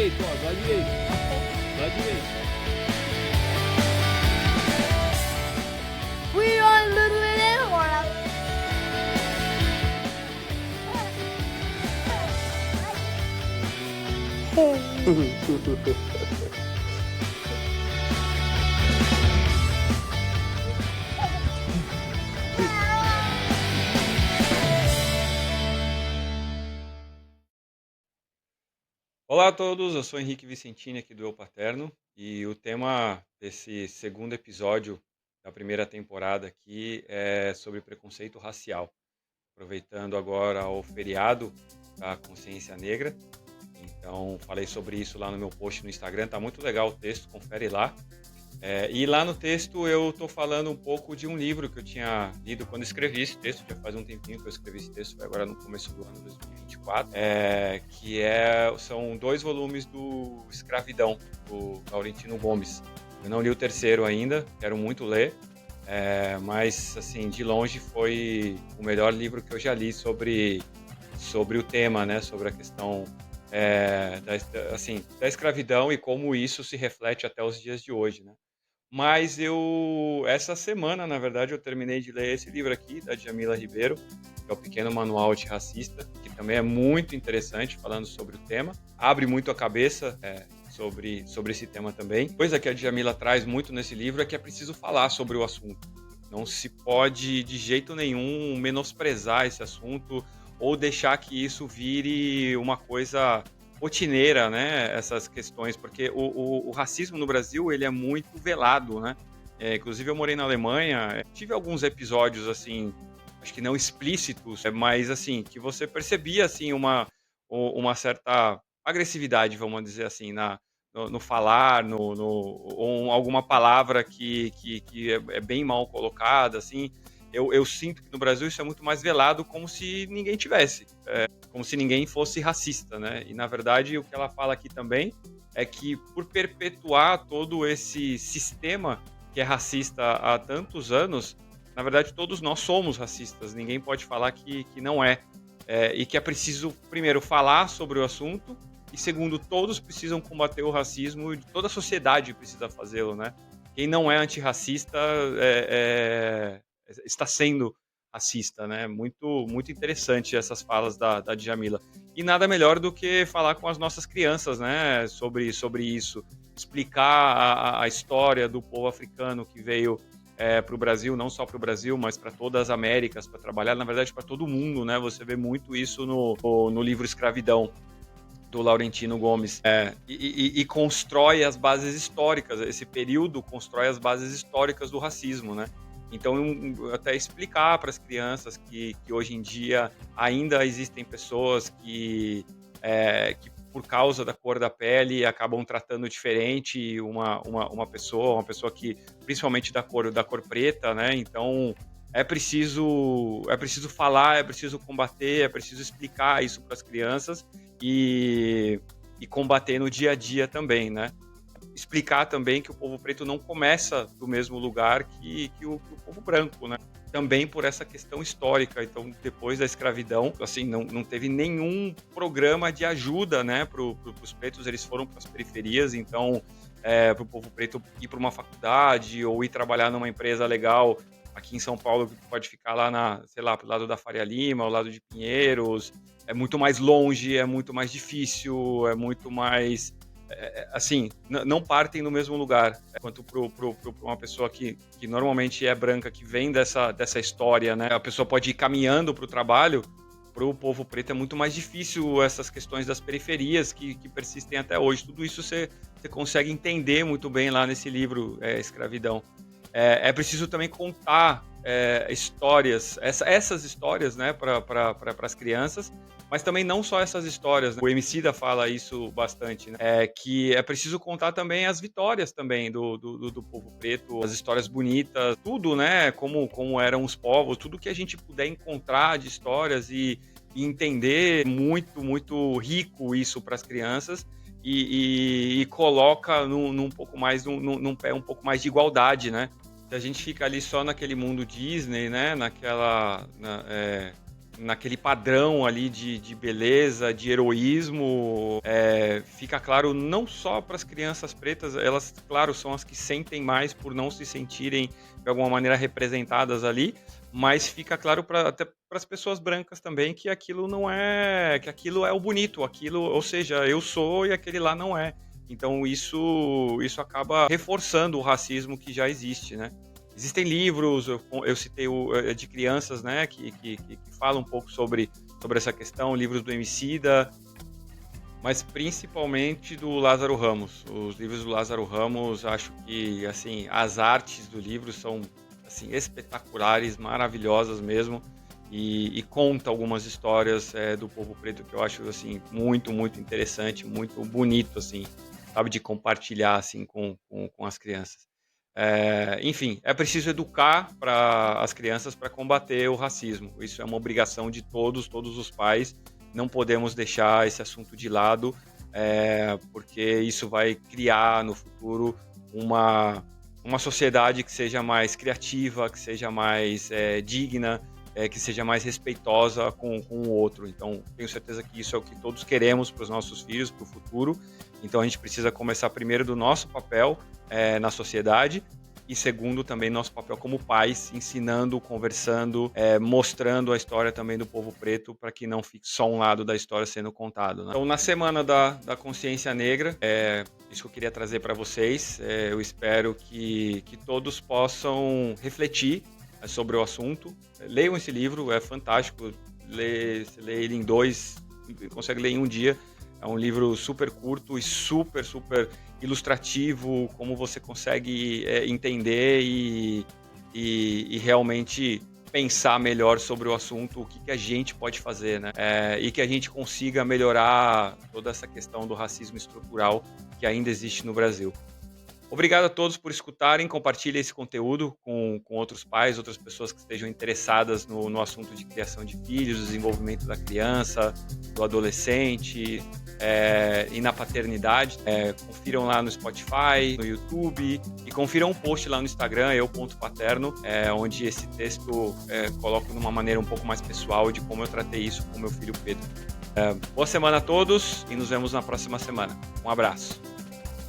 direito, ó, do lado direito. Do lado direito. We are little agora. Olá a todos, eu sou Henrique Vicentini aqui do Eu Paterno e o tema desse segundo episódio da primeira temporada aqui é sobre preconceito racial. Aproveitando agora o feriado da Consciência Negra, então falei sobre isso lá no meu post no Instagram, tá muito legal o texto, confere lá. E lá no texto eu estou falando um pouco de um livro que eu tinha lido quando escrevi esse texto, já faz um tempinho que eu escrevi esse texto, foi agora no começo do ano 2024, são 2 volumes do Escravidão, do Laurentino Gomes. Eu não li o terceiro ainda, quero muito ler, mas assim, de longe foi o melhor livro que eu já li sobre o tema, né, sobre a questão da escravidão e como isso se reflete até os dias de hoje, né? Mas essa semana, na verdade, eu terminei de ler esse livro aqui, da Djamila Ribeiro, que é o Pequeno Manual Antirracista, que também é muito interessante, falando sobre o tema. Abre muito a cabeça sobre esse tema também. Coisa que a Djamila traz muito nesse livro é que é preciso falar sobre o assunto. Não se pode, de jeito nenhum, menosprezar esse assunto ou deixar que isso vire uma coisa rotineira, né, essas questões, porque o racismo no Brasil, ele é muito velado, né, inclusive eu morei na Alemanha, tive alguns episódios, assim, acho que não explícitos, mas, assim, que você percebia, assim, uma certa agressividade, vamos dizer assim, no falar, ou alguma palavra que é bem mal colocada, assim, eu sinto que no Brasil isso é muito mais velado, como se ninguém tivesse, como se ninguém fosse racista, né? E, na verdade, o que ela fala aqui também é que, por perpetuar todo esse sistema que é racista há tantos anos, na verdade, todos nós somos racistas, ninguém pode falar que não é. E que é preciso, primeiro, falar sobre o assunto, e, segundo, todos precisam combater o racismo, e toda a sociedade precisa fazê-lo, né? Quem não é antirracista está sendo racista, né? Muito, muito interessante essas falas da Djamila. E nada melhor do que falar com as nossas crianças, né? Sobre isso. Explicar a história do povo africano que veio para o Brasil, não só para o Brasil, mas para todas as Américas, para trabalhar, na verdade, para todo mundo, né? Você vê muito isso no livro Escravidão, do Laurentino Gomes, e constrói as bases históricas, esse período constrói as bases históricas do racismo, né? Então, até explicar para as crianças que hoje em dia ainda existem pessoas que por causa da cor da pele acabam tratando diferente uma pessoa que, principalmente da cor preta, né? Então, é preciso falar, é preciso combater, é preciso explicar isso para as crianças e combater no dia a dia também, né? Explicar também que o povo preto não começa do mesmo lugar que o povo branco, né? Também por essa questão histórica. Então, depois da escravidão, assim, não teve nenhum programa de ajuda, né, para os pretos. Eles foram para as periferias, então, para o povo preto ir para uma faculdade ou ir trabalhar numa empresa legal aqui em São Paulo, que pode ficar lá sei lá, pro lado da Faria Lima, ao lado de Pinheiros, é muito mais longe, é muito mais difícil, é muito mais assim, não partem no mesmo lugar, quanto para uma pessoa que normalmente é branca, que vem dessa história, né? A pessoa pode ir caminhando para o trabalho. Para o povo preto é muito mais difícil essas questões das periferias que persistem até hoje. Tudo isso você consegue entender muito bem lá nesse livro, Escravidão. É preciso também contar histórias, essas histórias, né, para as crianças, mas também não só essas histórias, né? O Emicida fala isso bastante, né? Que é preciso contar também as vitórias também do povo preto, as histórias bonitas, tudo, né? Como eram os povos, tudo que a gente puder encontrar de histórias e entender, muito, muito rico isso para as crianças. E coloca num pouco mais, num pé um pouco mais de igualdade, né? Se a gente fica ali só naquele mundo Disney, né? naquele padrão ali de beleza, de heroísmo, fica claro não só para as crianças pretas, elas, claro, são as que sentem mais por não se sentirem de alguma maneira representadas ali, mas fica claro até para as pessoas brancas também que aquilo não é, que aquilo é o bonito, aquilo, ou seja, eu sou e aquele lá não é. Então isso acaba reforçando o racismo que já existe, né? Existem livros, eu citei de crianças, né, que falam um pouco sobre essa questão, livros do Emicida, mas principalmente do Lázaro Ramos. Os livros do Lázaro Ramos, acho que assim, as artes do livro são assim, espetaculares, maravilhosas mesmo, e conta algumas histórias do povo preto que eu acho assim, muito, muito interessante, muito bonito, assim, sabe, de compartilhar assim, com as crianças. Enfim, é preciso educar para as crianças para combater o racismo. Isso é uma obrigação de todos os pais. Não podemos deixar esse assunto de lado, porque isso vai criar no futuro uma sociedade que seja mais criativa, que seja mais digna, que seja mais respeitosa com o outro. Então, tenho certeza que isso é o que todos queremos para os nossos filhos, para o futuro. Então, a gente precisa começar primeiro do nosso papel na sociedade e segundo também nosso papel como pais, ensinando, conversando, mostrando a história também do povo preto para que não fique só um lado da história sendo contado, né? Então, na Semana da Consciência Negra, isso que eu queria trazer para vocês. Eu espero que todos possam refletir sobre o assunto. Leiam esse livro, é fantástico. Você lê ele em consegue ler em um dia. É um livro super curto e super, super ilustrativo, como você consegue entender e realmente pensar melhor sobre o assunto, o que a gente pode fazer, né? E que a gente consiga melhorar toda essa questão do racismo estrutural que ainda existe no Brasil. Obrigado a todos por escutarem, compartilhem esse conteúdo com outros pais, outras pessoas que estejam interessadas no assunto de criação de filhos, desenvolvimento da criança, do adolescente e na paternidade. Confiram lá no Spotify, no YouTube e confiram um post lá no Instagram, eu.paterno, onde esse texto coloco de uma maneira um pouco mais pessoal de como eu tratei isso com meu filho Pedro. Boa semana a todos e nos vemos na próxima semana. Um abraço.